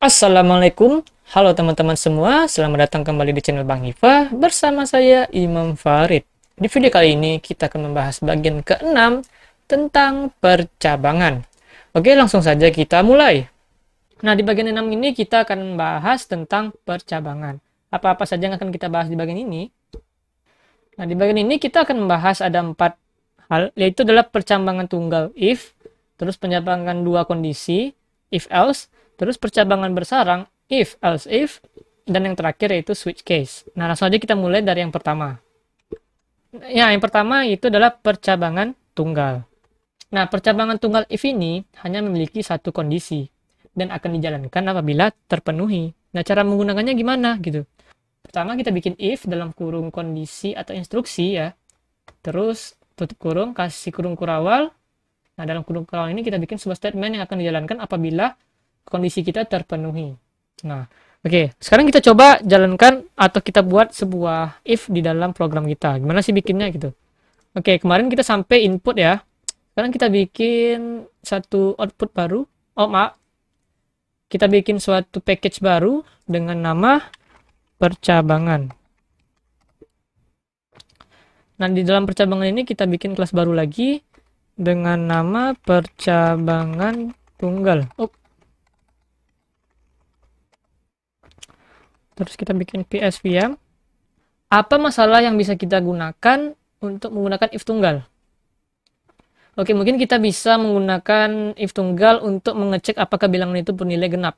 Assalamualaikum, halo teman-teman semua, selamat datang kembali di channel Bang Hifa bersama saya Imam Farid. Di video kali ini kita akan membahas bagian ke-6 tentang percabangan. Oke, langsung saja kita mulai. Nah, di bagian 6 ini kita akan membahas tentang percabangan. Apa-apa saja yang akan kita bahas di bagian ini? Nah, di bagian ini kita akan membahas ada 4 hal, yaitu adalah percabangan tunggal if, terus percabangan dua kondisi if else, terus percabangan bersarang if else if, dan yang terakhir yaitu switch case. Nah, langsung aja kita mulai dari yang pertama. Ya, yang pertama itu adalah percabangan tunggal. Nah, percabangan tunggal if ini hanya memiliki satu kondisi dan akan dijalankan apabila terpenuhi. Nah, cara menggunakannya gimana gitu? Pertama kita bikin if dalam kurung kondisi atau instruksi ya. Terus tutup kurung, kasih kurung kurawal. Nah, dalam kurung kurawal ini kita bikin sebuah statement yang akan dijalankan apabila kondisi kita terpenuhi. Nah, oke. Sekarang kita coba jalankan atau kita buat sebuah if di dalam program kita. Gimana sih bikinnya gitu? Oke, kemarin kita sampai input ya. Sekarang kita bikin satu output baru. Oh, maaf. Kita bikin suatu package baru dengan nama percabangan. Nah, di dalam percabangan ini kita bikin kelas baru lagi dengan nama percabangan tunggal. Terus kita bikin PSVM. Apa masalah yang bisa kita gunakan untuk menggunakan if tunggal? Oke, mungkin kita bisa menggunakan if tunggal untuk mengecek apakah bilangan itu bernilai genap.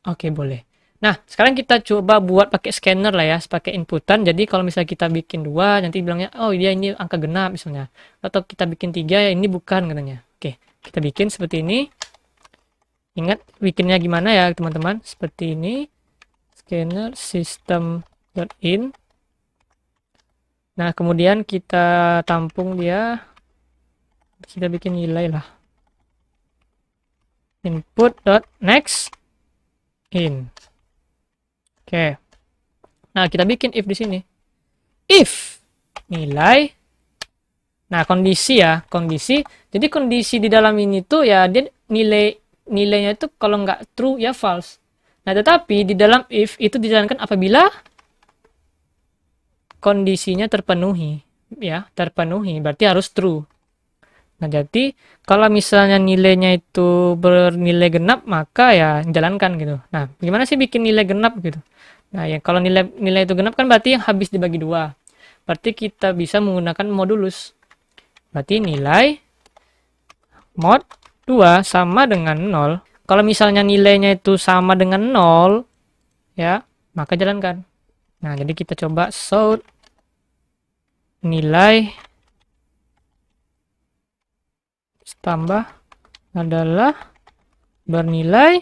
Oke, boleh. Nah, sekarang kita coba buat pakai scanner lah ya, pakai inputan. Jadi kalau misalnya kita bikin 2, nanti bilangnya, oh dia ini angka genap misalnya. Atau kita bikin 3, ya ini bukan katanya. Oke, kita bikin seperti ini. Ingat bikinnya gimana ya teman-teman? Seperti ini. Scanner system.in. Nah, kemudian kita tampung dia. Kita bikin nilai lah. Input.next in. Oke. Nah, kita bikin if di sini. If nilai. Nah, kondisi ya, kondisi. Jadi kondisi di dalam ini tuh ya dia nilainya itu kalau nggak true ya false. Nah, tetapi di dalam if itu dijalankan apabila kondisinya terpenuhi, ya, terpenuhi, berarti harus true. Nah, jadi kalau misalnya nilainya itu bernilai genap, maka ya jalankan gitu. Nah, gimana sih bikin nilai genap gitu? Nah, ya kalau nilai itu genap kan berarti yang habis dibagi 2. Berarti kita bisa menggunakan modulus. Berarti nilai mod 2 sama dengan 0. Kalau misalnya nilainya itu sama dengan 0, ya, maka jalankan. Nah, jadi kita coba show nilai tambah adalah bernilai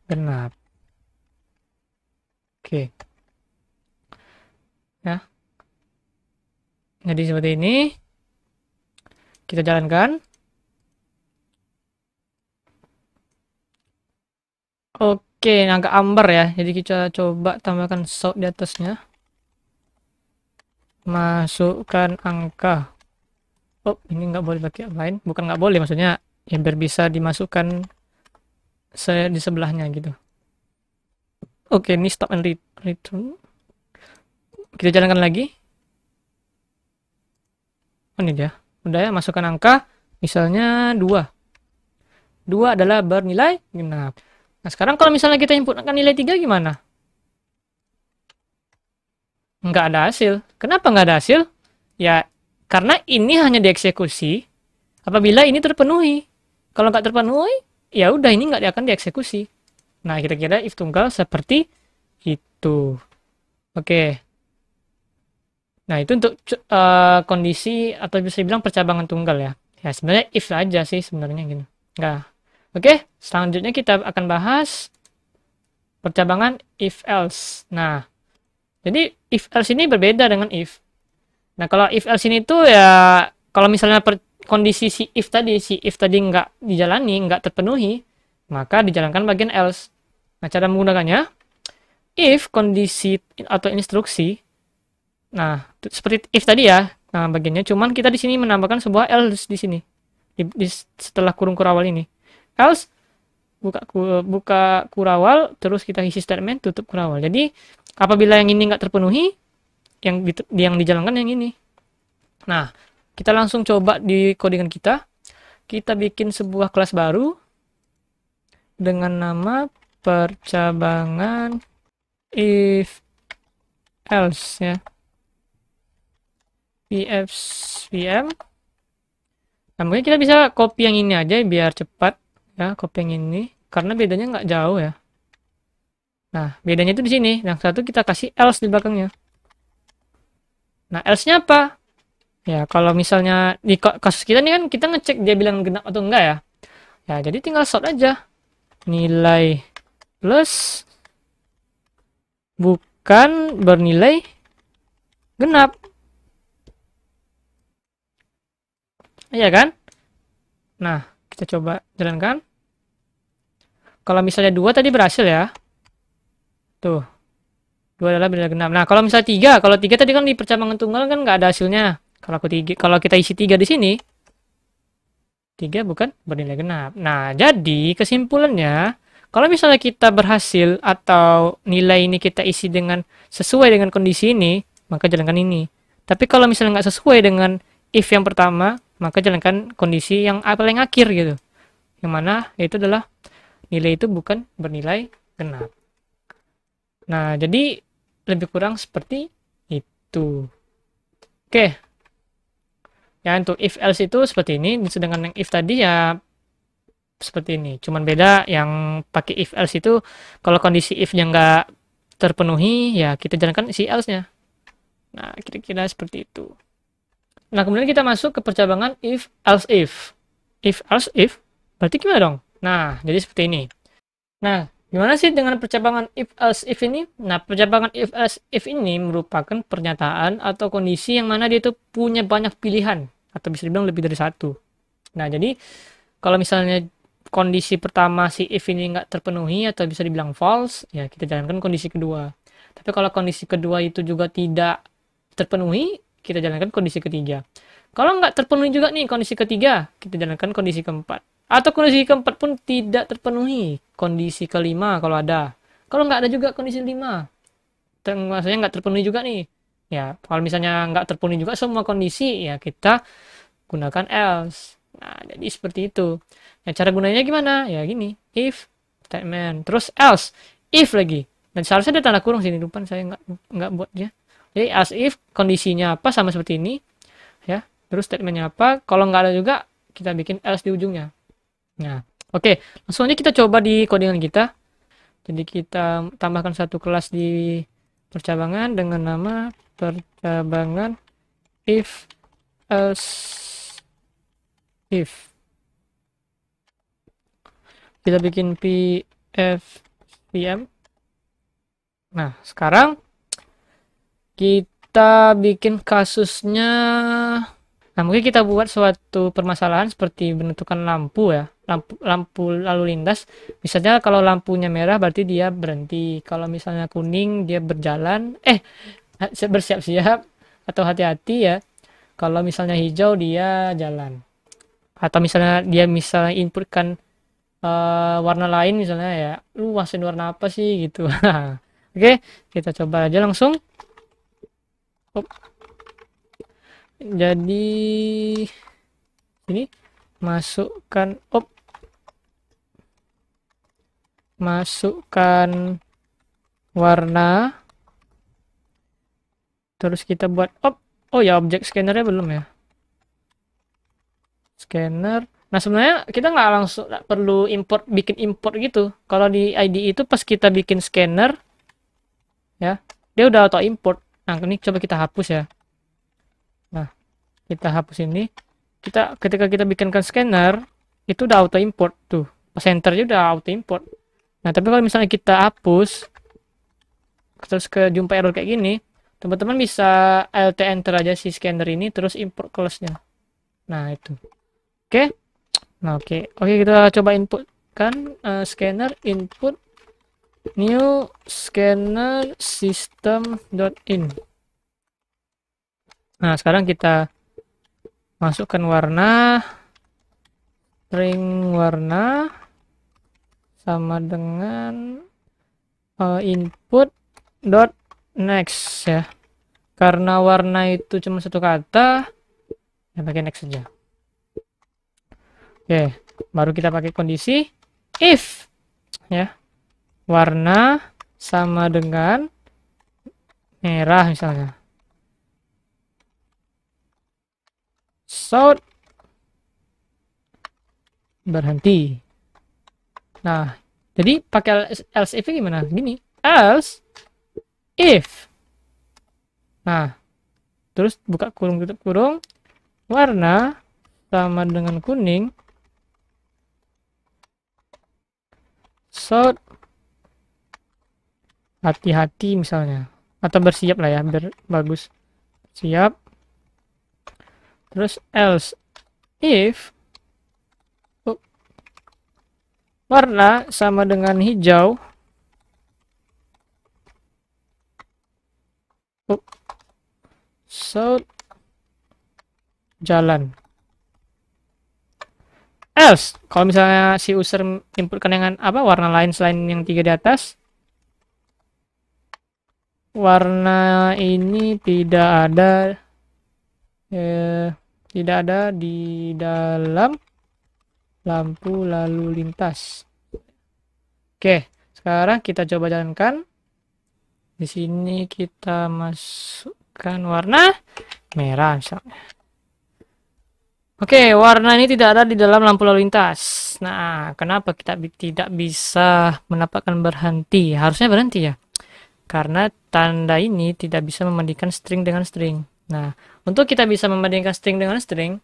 genap. Oke. Ya. Jadi seperti ini. Kita jalankan. Oke, agak amber ya. Jadi kita coba tambahkan show di atasnya. Masukkan angka. Oh, ini nggak boleh pakai lain. Bukan nggak boleh, maksudnya ya biar bisa dimasukkan di sebelahnya gitu. Oke, ini stop and return. Kita jalankan lagi. Oh, ini dia. Udah ya, masukkan angka. Misalnya 2. 2 adalah bernilai genap. Nah, sekarang kalau misalnya kita inputkan nilai 3 gimana? Nggak ada hasil. Kenapa nggak ada hasil? Ya, karena ini hanya dieksekusi apabila ini terpenuhi. Kalau nggak terpenuhi, ya udah ini nggak akan dieksekusi. Nah, kira-kira if tunggal seperti itu. Oke. Nah, itu untuk kondisi atau bisa dibilang percabangan tunggal ya. Ya, sebenarnya if aja sih sebenarnya gitu. Nggak. Oke, selanjutnya kita akan bahas percabangan if else. Nah, jadi if else ini berbeda dengan if. Nah, kalau if else ini tuh ya kalau misalnya kondisi si if tadi nggak dijalani, nggak terpenuhi, maka dijalankan bagian else. Nah, cara menggunakannya if kondisi atau instruksi. Nah, seperti if tadi ya. Nah, bagiannya cuman kita di sini menambahkan sebuah else di sini. Di setelah kurung kurawal ini. Else buka kurawal, terus kita isi statement, tutup kurawal. Jadi apabila yang ini nggak terpenuhi, yang dijalankan yang ini. Nah, kita langsung coba di codingan kita. Kita bikin sebuah kelas baru dengan nama percabangan if else ya. pfvm. Nah, mungkin kita bisa copy yang ini aja biar cepat ya, copy yang ini karena bedanya nggak jauh ya. Nah, bedanya itu di sini. Yang satu kita kasih else di belakangnya. Nah, else-nya apa? Ya, kalau misalnya di kasus kita nih kan kita ngecek dia bilang genap atau enggak ya. Ya, jadi tinggal sort aja. Nilai plus bukan bernilai genap. Iya kan? Nah, kita coba jalankan. Kalau misalnya 2 tadi berhasil ya. Tuh. 2 adalah bernilai genap. Nah, kalau misalnya 3, kalau 3 tadi kan di percabangan tunggal kan nggak ada hasilnya. Kalau kita isi 3 di sini, 3 bukan bernilai genap. Nah, jadi kesimpulannya, kalau misalnya kita berhasil atau nilai ini kita isi dengan sesuai dengan kondisi ini, maka jalankan ini. Tapi kalau misalnya nggak sesuai dengan if yang pertama, maka jalankan kondisi yang paling akhir gitu. Yang mana itu adalah nilai itu bukan bernilai genap. Nah, jadi lebih kurang seperti itu. Oke. Ya, untuk if else itu seperti ini, sedangkan yang if tadi ya seperti ini. Cuman beda yang pakai if else itu kalau kondisi if-nya nggak terpenuhi, ya kita jalankan si else-nya. Nah, kira-kira seperti itu. Nah, kemudian kita masuk ke percabangan if else if. If else if, berarti gimana dong? Nah, jadi seperti ini. Nah, gimana sih dengan percabangan if else if ini? Nah, percabangan if else if ini merupakan pernyataan atau kondisi yang mana dia itu punya banyak pilihan atau bisa dibilang lebih dari satu. Nah, jadi kalau misalnya kondisi pertama si if ini nggak terpenuhi atau bisa dibilang false, ya kita jalankan kondisi kedua. Tapi kalau kondisi kedua itu juga tidak terpenuhi, kita jalankan kondisi ketiga. Kalau nggak terpenuhi juga nih kondisi ketiga, kita jalankan kondisi keempat. Atau kondisi keempat pun tidak terpenuhi, kondisi kelima kalau ada. Kalau nggak ada juga kondisi lima, maksudnya nggak terpenuhi juga nih. Ya, kalau misalnya nggak terpenuhi juga semua kondisi, ya kita gunakan else. Nah, jadi seperti itu. Nah, cara gunanya gimana? Ya gini, if statement, terus else, if lagi. Dan seharusnya ada tanda kurung sini, lupa saya nggak buat ya. Jadi as if kondisinya apa sama seperti ini, ya. Terus statementnya apa? Kalau nggak ada juga kita bikin else di ujungnya. Nah, oke, langsung aja kita coba di codingan kita. Jadi kita tambahkan satu kelas di percabangan dengan nama percabangan if else if. Kita bikin pfvm. Nah, sekarang kita bikin kasusnya. Nah, mungkin kita buat suatu permasalahan seperti menentukan lampu ya. Lampu lalu lintas. Misalnya kalau lampunya merah berarti dia berhenti. Kalau misalnya kuning dia berjalan. Bersiap-siap atau hati-hati ya. Kalau misalnya hijau dia jalan. Atau misalnya dia misalnya inputkan warna lain misalnya ya. Lu masukin warna apa sih gitu. Oke, kita coba aja langsung. Jadi ini masukkan warna, terus kita buat oh ya, objek scannernya belum ya, scanner. Nah, sebenarnya kita nggak langsung perlu bikin import gitu. Kalau di IDE itu pas kita bikin scanner ya, dia udah auto import. Nah, ini coba kita hapus ya. Nah, kita hapus ini. Ketika kita bikinkan scanner, itu udah auto import tuh. Pas enternya udah auto import. Nah, tapi kalau misalnya kita hapus, terus jumpa error kayak gini, teman-teman bisa alt enter aja si scanner ini, terus import clause-nya. Nah, itu. Oke. Nah, oke, kita coba inputkan scanner input new scanner system.in. Nah, sekarang kita masukkan warna, string warna, sama dengan input dot next ya. Karena warna itu cuma satu kata, ya pakai next saja. Oke, baru kita pakai kondisi if ya. Warna sama dengan merah misalnya. Shout berhenti. Nah, jadi pakai else if gimana? Gini, else if. Nah, terus buka kurung tutup kurung, warna sama dengan kuning. Shout hati-hati misalnya, atau bersiap lah ya, biar bagus. Siap. Terus else if warna sama dengan hijau. So jalan. Else kalau misalnya si user inputkan dengan apa warna lain selain yang 3 di atas, warna ini tidak ada di dalam lampu lalu lintas. Oke, sekarang kita coba jalankan. Di sini kita masukkan warna merah misalnya. Oke, warna ini tidak ada di dalam lampu lalu lintas. Nah, kenapa kita tidak bisa mendapatkan berhenti? Harusnya berhenti ya. Karena tanda ini tidak bisa membandingkan string dengan string. Nah, untuk kita bisa membandingkan string dengan string,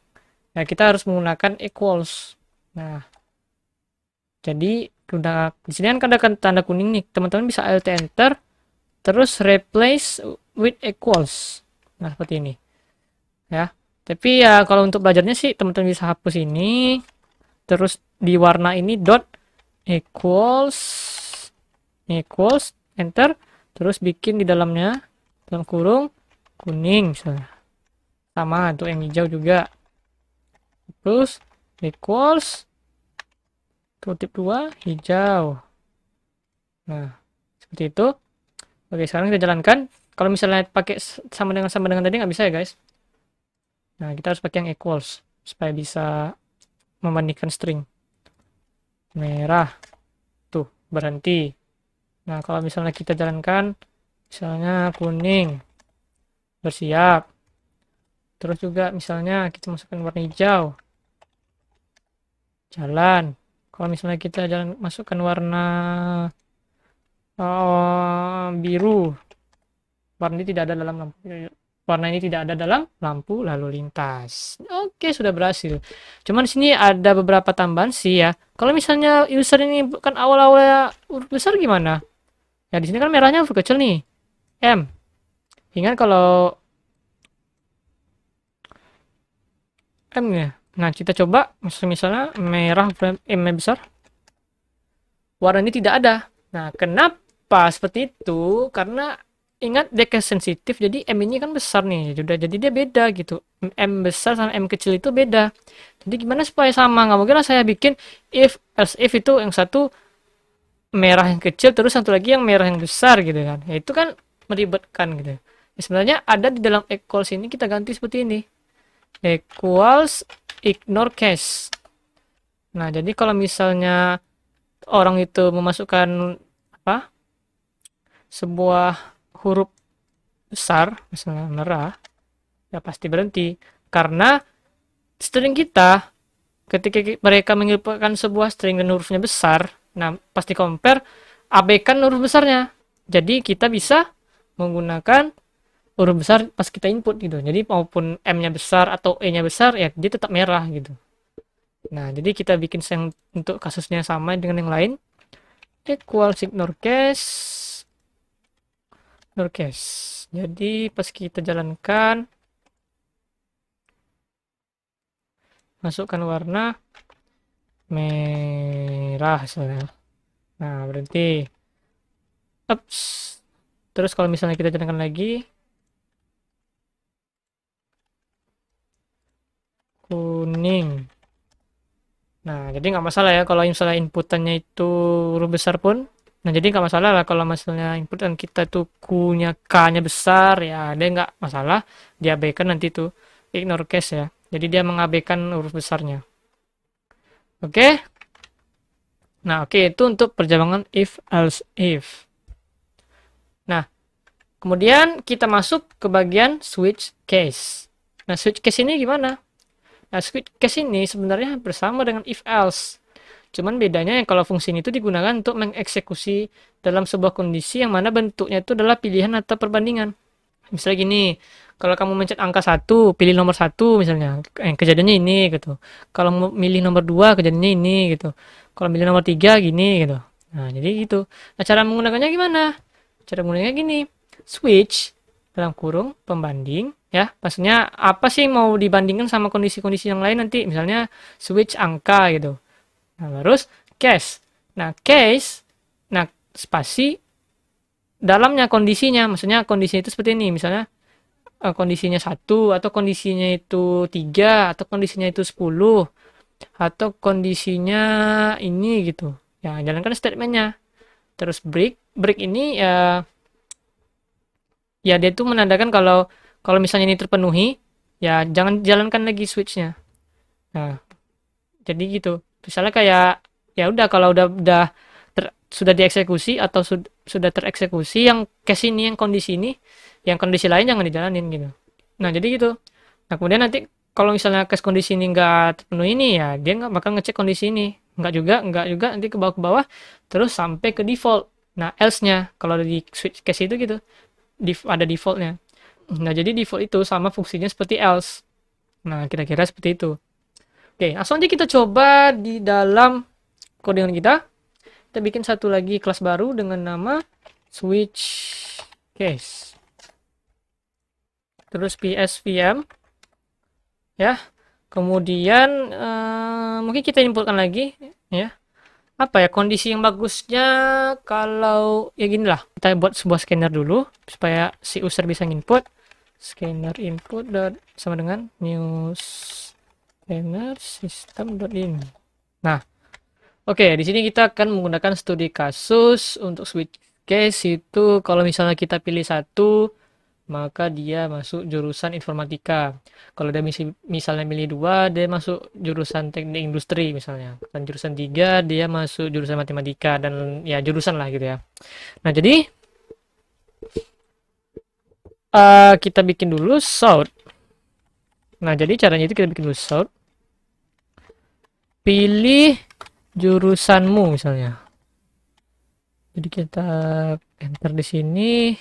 ya kita harus menggunakan equals. Nah, jadi di sini kan ada tanda kuning nih. Teman-teman bisa alt enter, terus replace with equals. Nah, seperti ini. Ya. Tapi ya kalau untuk belajarnya sih teman-teman bisa hapus ini. Terus di warna ini dot equals enter, terus bikin di dalamnya dalam kurung kuning misalnya. Sama untuk yang hijau juga. Terus equals kutip 2 hijau. Nah, seperti itu. Oke, sekarang kita jalankan. Kalau misalnya pakai sama dengan tadi nggak bisa ya, guys. Nah, kita harus pakai yang equals supaya bisa membandingkan string. Merah. Tuh, berhenti. Nah, kalau misalnya kita jalankan, misalnya kuning. Bersiap. Terus juga misalnya kita masukkan warna hijau. Jalan. Kalau misalnya kita masukkan warna biru. Warna ini tidak ada dalam lampu. Warna ini tidak ada dalam lampu lalu lintas. Oke, sudah berhasil. Cuman sini ada beberapa tambahan sih ya. Kalau misalnya user ini bukan awal-awalnya huruf besar gimana? Ya di sini kan merahnya huruf kecil nih. M. Ingat kalau M ya. Nah, kita coba misalnya merah M besar. Warna ini tidak ada. Nah, kenapa seperti itu? Karena ingat dia case sensitif, jadi M ini kan besar nih, jadi dia beda gitu. M besar sama M kecil itu beda. Jadi gimana supaya sama? Nggak mungkin lah saya bikin else if itu yang satu merah yang kecil, terus satu lagi yang merah yang besar gitu kan. Ya, itu kan meribetkan gitu. Ya, sebenarnya ada di dalam equals ini kita ganti seperti ini. Equals ignore case. Nah, jadi kalau misalnya orang itu memasukkan apa? Sebuah huruf besar, misalnya merah, ya pasti berhenti. Karena string kita, ketika mereka menginputkan sebuah string dan hurufnya besar, nah pasti compare, abaikan huruf besarnya. Jadi kita bisa menggunakan huruf besar pas kita input gitu. Jadi maupun M-nya besar atau E-nya besar, ya dia tetap merah gitu. Nah, jadi kita bikin yang untuk kasusnya sama dengan yang lain. Equals ignore case. Jadi pas kita jalankan, masukkan warna merah misalnya. Nah, berhenti. Ups. Terus kalau misalnya kita jalankan lagi, kuning. Nah, jadi nggak masalah ya kalau misalnya inputannya itu huruf besar pun. Nah, jadi nggak masalah lah kalau misalnya inputan kita tuh Q-nya K-nya besar, ya dia nggak masalah. Diabaikan nanti tuh ignore case ya. Jadi dia mengabaikan huruf besarnya. Oke? Nah, oke, itu untuk perjalangan if, else, if. Nah, kemudian kita masuk ke bagian switch case. Nah, switch case ini gimana? Nah, switch case ini sebenarnya hampir sama dengan if else. Cuman bedanya yang kalau fungsi ini itu digunakan untuk mengeksekusi dalam sebuah kondisi yang mana bentuknya itu adalah pilihan atau perbandingan. Misalnya gini, kalau kamu mencet angka 1, pilih nomor 1 misalnya, kejadiannya ini gitu. Kalau mau milih nomor 2, kejadiannya ini gitu. Kalau milih nomor 3, gini gitu. Nah, jadi gitu. Nah, cara menggunakannya gimana? Cara menggunakannya gini, switch dalam kurung pembanding ya. Maksudnya apa sih mau dibandingkan sama kondisi-kondisi yang lain nanti, misalnya switch angka gitu. Nah, terus case. Nah, case, nah spasi dalamnya kondisinya, maksudnya kondisi itu seperti ini, misalnya kondisinya 1 atau kondisinya itu 3 atau kondisinya itu 10 atau kondisinya ini gitu. Ya, jalankan statementnya. Terus break ini ya dia itu menandakan kalau kalau misalnya ini terpenuhi, ya jangan jalankan lagi switchnya. Nah, jadi gitu. Misalnya kayak ya udah kalau udah sudah dieksekusi atau sudah tereksekusi yang case ini, yang kondisi lain jangan dijalanin gitu. Nah, jadi gitu. Nah, kemudian nanti kalau misalnya case kondisi ini nggak terpenuhi ini, ya dia nggak bakal ngecek kondisi ini. Nggak juga nanti ke bawah terus sampai ke default. Nah, else-nya kalau di switch case itu gitu, ada defaultnya. Nah, jadi default itu sama fungsinya seperti else. Nah, kira-kira seperti itu. Oke, langsung aja kita coba di dalam codingan kita. Kita bikin satu lagi kelas baru dengan nama switch case. Terus PSVM ya. Kemudian mungkin kita inputkan lagi ya. Apa ya kondisi yang bagusnya kalau ya gini lah. Kita buat sebuah scanner dulu supaya si user bisa input. Scanner input sama dengan new scanner system.in. Nah, oke, di sini kita akan menggunakan studi kasus untuk switch case itu kalau misalnya kita pilih satu, maka dia masuk jurusan informatika. Kalau dia misalnya milih 2, dia masuk jurusan teknik industri misalnya. Dan jurusan 3, dia masuk jurusan matematika dan ya jurusan lah gitu ya. Nah, jadi kita bikin dulu sort. Nah, jadi caranya itu kita bikin dulu sort. Pilih jurusanmu misalnya. Jadi kita enter di sini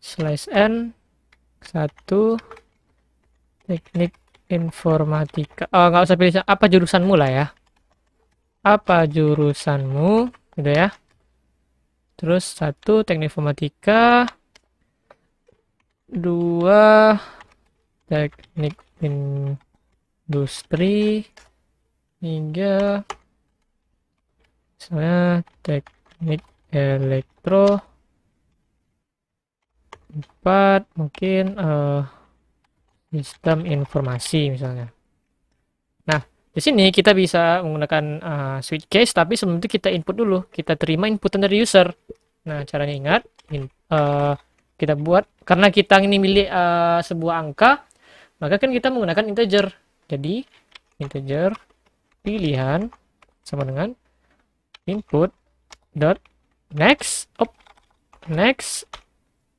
/n 1 teknik informatika. Oh, nggak usah pilih apa jurusanmu lah ya. Apa jurusanmu gitu ya. Terus 1 teknik informatika, 2 teknik industri, 3 misalnya teknik elektro, 4 mungkin sistem informasi misalnya. Nah, di sini kita bisa menggunakan switch case, tapi sebelum itu kita input dulu. Kita terima inputan dari user. Nah, caranya ingat, kita buat, karena kita ini milih sebuah angka, maka kan kita menggunakan integer. Jadi, integer pilihan sama dengan input dot next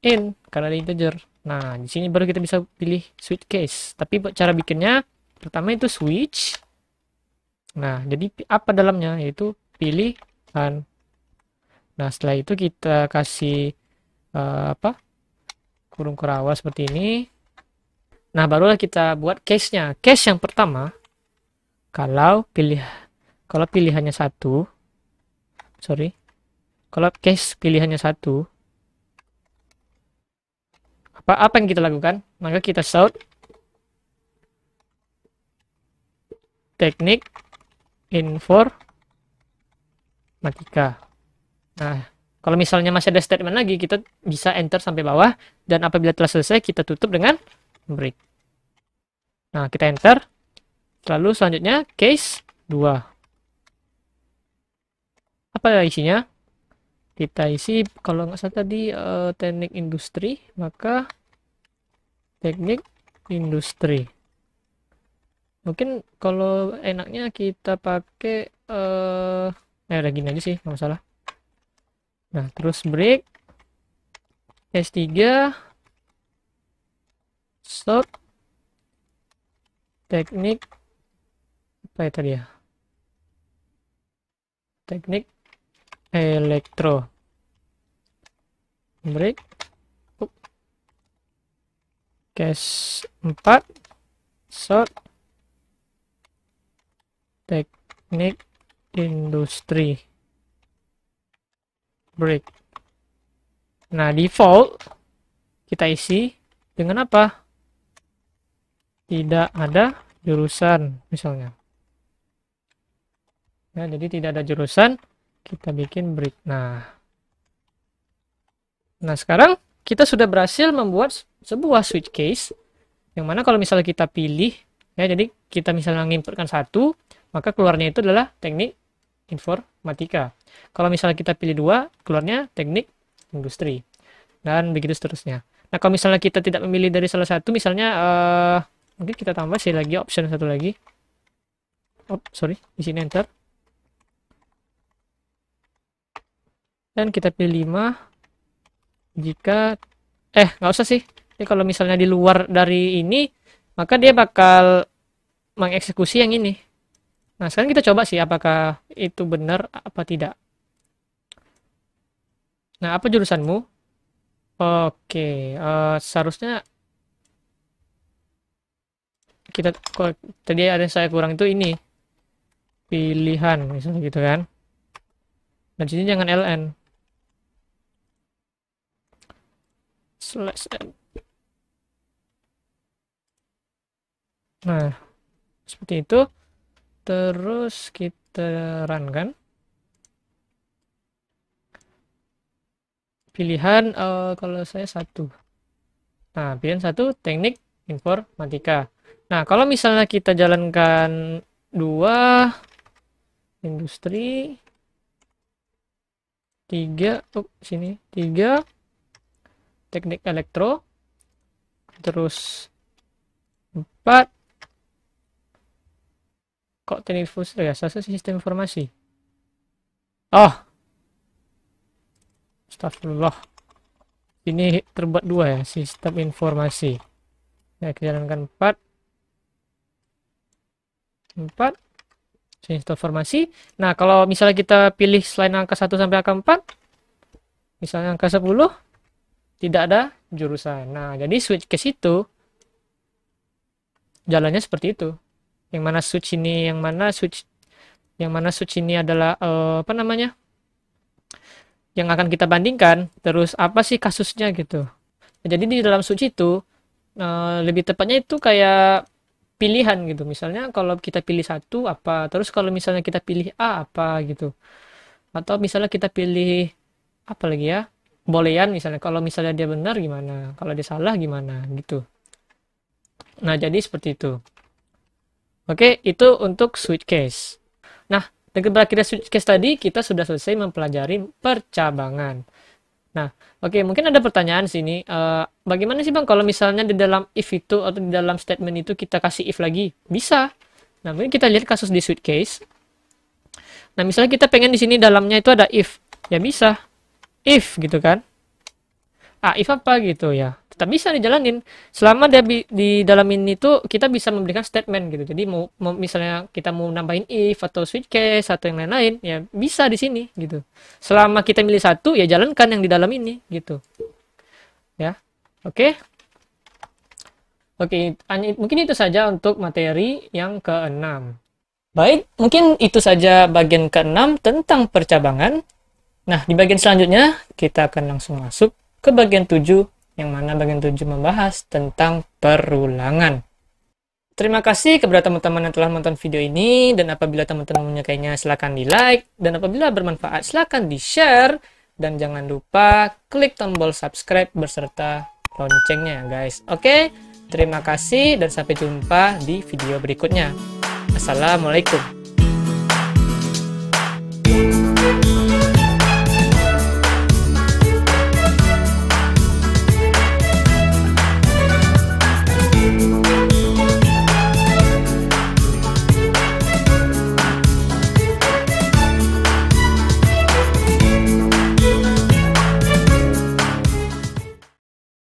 in, karena ada integer. Nah, di sini baru kita bisa pilih switch case. Tapi cara bikinnya pertama itu switch. Nah, jadi apa dalamnya yaitu pilihan. Nah, setelah itu kita kasih kurung kerawa seperti ini. Nah, barulah kita buat case-nya. Case yang pertama, kalau pilihannya satu, kalau case pilihannya satu, apa yang kita lakukan? Maka kita sort teknik informatika. Nah, kalau misalnya masih ada statement lagi, kita bisa enter sampai bawah, dan apabila telah selesai, kita tutup dengan break. Nah, kita enter. Lalu selanjutnya case 2. Apa isinya? Kita isi, kalau nggak salah tadi teknik industri, maka teknik industri. Mungkin kalau enaknya kita pakai udah gini aja sih, nggak masalah. Nah, terus break S3 short teknik apa ya tadi ya? Teknik elektro. Break case 4 short teknik industri. Break. Nah, default kita isi dengan apa? Tidak ada jurusan misalnya. Ya, jadi tidak ada jurusan, kita bikin break. Nah, sekarang kita sudah berhasil membuat sebuah switch case yang mana kalau misalnya kita pilih, ya, jadi kita misalnya menginputkan satu, maka keluarnya itu adalah teknik informatika. Kalau misalnya kita pilih 2, keluarnya teknik industri, dan begitu seterusnya. Nah, kalau misalnya kita tidak memilih dari salah satu, misalnya mungkin kita tambah sih lagi option satu lagi. Oh, sorry, di sini enter. Dan kita pilih 5 jika nggak usah sih. Ini kalau misalnya di luar dari ini, maka dia bakal mengeksekusi yang ini. Nah, sekarang kita coba sih apakah itu benar apa tidak. Nah, apa jurusanmu? Oke, seharusnya kita, kalau tadi ada yang saya kurang itu ini pilihan misalnya gitu kan. Dan sini jangan ln. /n. Nah, seperti itu. Terus kita run kan. Pilihan kalau saya 1. Nah, pilihan 1 teknik informatika. Nah, kalau misalnya kita jalankan 2 industri, 3 sini 3 teknik elektro, terus 4 kok teknik ya, sistem informasi. Oh, astagfirullah, ini terbuat 2 ya, sistem informasi. Nah, kita jalankan 4 sistem informasi. Nah, kalau misalnya kita pilih selain angka 1 sampai angka 4, misalnya angka 10, tidak ada jurusan. Nah, jadi switch case itu jalannya seperti itu. Yang mana switch ini adalah apa namanya? Yang akan kita bandingkan, terus apa sih kasusnya gitu. Nah, jadi di dalam switch itu lebih tepatnya itu kayak pilihan gitu. Misalnya kalau kita pilih 1 apa, terus kalau misalnya kita pilih A apa gitu. Atau misalnya kita pilih apa lagi ya? Boolean misalnya, kalau misalnya dia benar gimana, kalau dia salah gimana gitu. Nah, jadi seperti itu. Oke, itu untuk switch case. Nah, dengan berakhirnya switch case tadi, kita sudah selesai mempelajari percabangan. Nah, oke, mungkin ada pertanyaan sini. Bagaimana sih Bang kalau misalnya di dalam if itu atau di dalam statement itu kita kasih if lagi? Bisa. Nah, mungkin kita lihat kasus di switch case. Nah, misalnya kita pengen di sini dalamnya itu ada if. Ya bisa. If gitu kan. If apa gitu ya. Tetap bisa dijalanin. Selama di dalam ini tuh kita bisa memberikan statement gitu. Jadi mau misalnya kita mau nambahin if atau switch case atau yang lain-lain, ya bisa di sini gitu. Selama kita milih satu, ya jalankan yang di dalam ini gitu. Ya. Oke. Oke, mungkin itu saja untuk materi yang ke-6. Baik, mungkin itu saja bagian ke-6 tentang percabangan. Nah, di bagian selanjutnya kita akan langsung masuk ke bagian 7, yang mana bagian 7 membahas tentang perulangan. Terima kasih kepada teman-teman yang telah menonton video ini, dan apabila teman-teman menyukainya silahkan di like, dan apabila bermanfaat silahkan di share, dan jangan lupa klik tombol subscribe beserta loncengnya guys. Oke, terima kasih dan sampai jumpa di video berikutnya. Assalamualaikum.